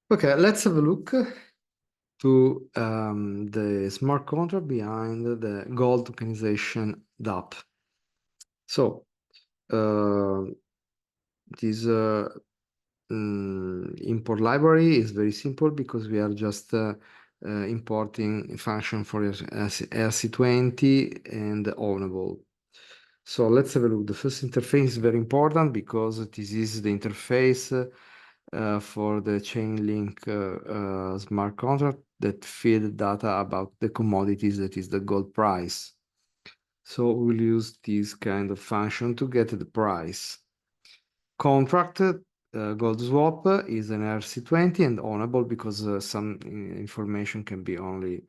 Okay, let's have a look to the smart contract behind the gold tokenization DApp. So this import library is very simple because we are just importing a function for ERC20 and Ownable. So let's have a look. The first interface is very important because this is the interface for the Chainlink smart contract that feed data about the commodities, that is the gold price. So we'll use this kind of function to get the price. Contract gold swap is an ERC20 and ownable because some information can be only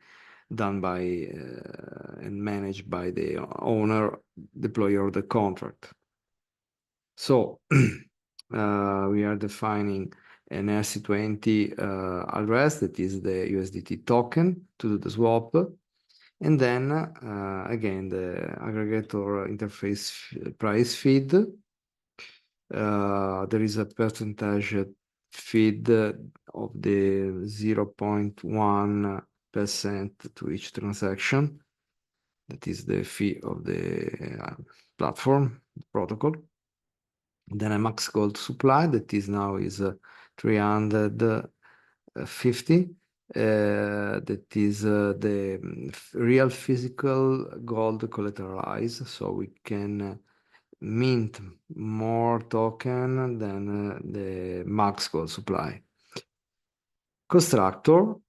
done by and managed by the owner, deployer of the contract. So we are defining an ERC20 address that is the USDT token to do the swap. And then again, the aggregator interface price feed. There is a percentage feed of the 0.1% to each transaction. That is the fee of the platform, the protocol. Then a max gold supply that is now is 350. That is the real physical gold collateralized, so we can mint more token than the max gold supply. Constructor.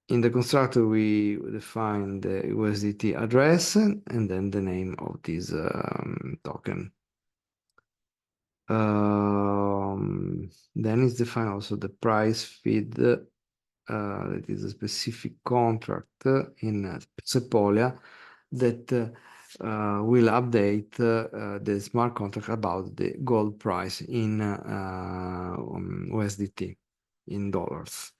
In the constructor, we define the USDT address and then the name of this token. Then is defined also the price feed that is a specific contract in Sepolia that will update the smart contract about the gold price in USDT, in dollars.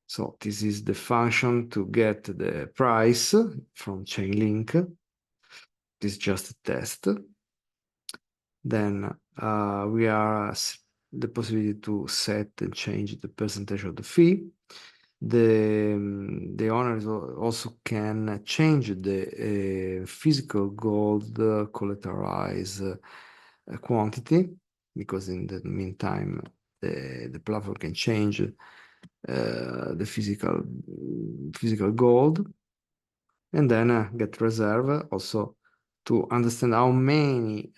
So this is the function to get the price from Chainlink. This is just a test. Then we are the possibility to set and change the percentage of the fee. The owners also can change the physical gold collateralized quantity, because in the meantime the platform can change the physical gold, and then get reserve also to understand how many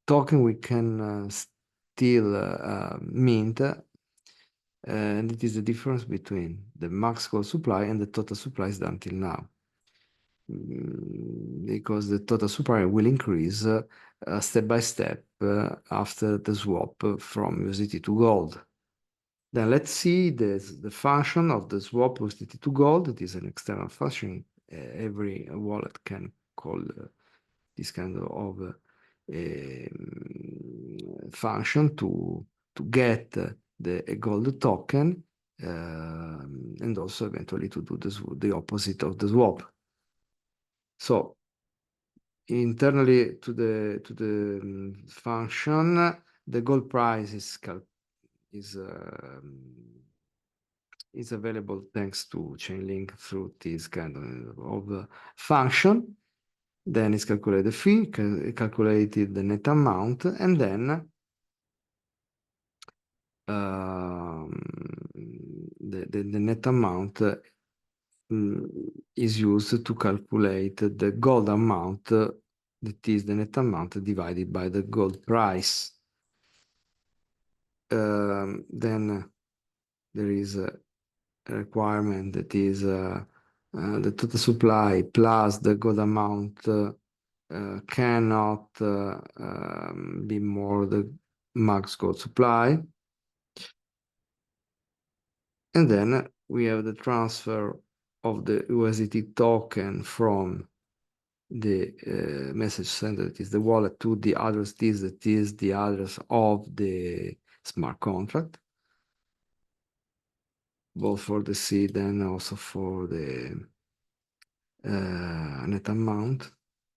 token we can still mint, and it is the difference between the max gold supply and the total supplies done till now. Because the total supply will increase step by step after the swap from USDT to gold. Then let's see the function of the swap USDT to gold. It is an external function. Every wallet can call this kind of function to get the gold token and also eventually to do the opposite of the swap. So internally to the function, the gold price is available thanks to Chainlink through this kind of function. Then it's calculated the fee, calculated the net amount, and then the net amount is used to calculate the gold amount, that is the net amount divided by the gold price. Then there is a requirement that is the total supply plus the gold amount cannot be more the max gold supply. And then we have the transfer of the USDT token from the message sender, that is the wallet, to the address, that is the address of the smart contract, both for the seed and also for the net amount.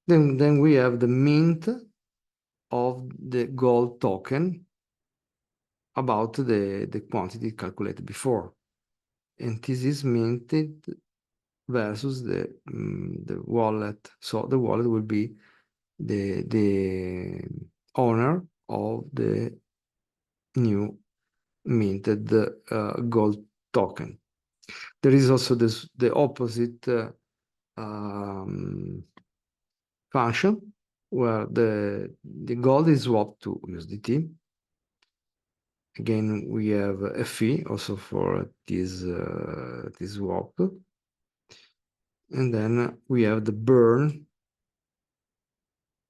Then we have the mint of the gold token about the quantity calculated before. And this is minted versus the wallet. So the wallet will be the owner of the new minted gold token. There is also the opposite function where the gold is swapped to USDT. Again, we have a fee also for this swap. And then we have the burn.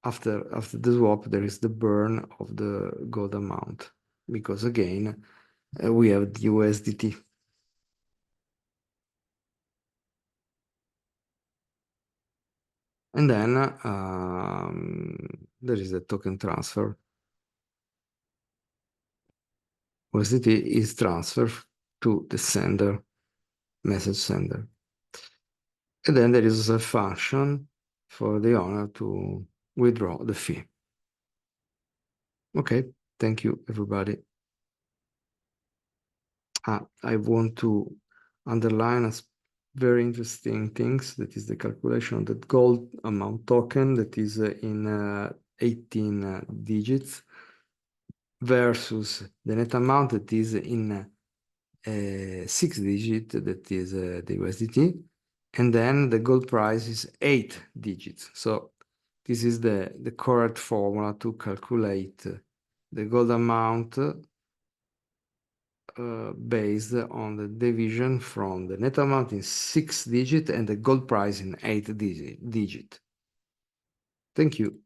After the swap, there is the burn of the gold amount, because again, we have the USDT. And then there is the token transfer. USDT is transferred to the sender, message sender. And then there is a function for the owner to withdraw the fee. Okay, thank you, everybody. I want to underline a very interesting things, that is the calculation of the gold amount token that is in 18 digits versus the net amount that is in 6 digits, that is the USDT, and then the gold price is 8 digits. So this is the correct formula to calculate the gold amount based on the division from the net amount in 6 digits and the gold price in 8 digit. Thank you.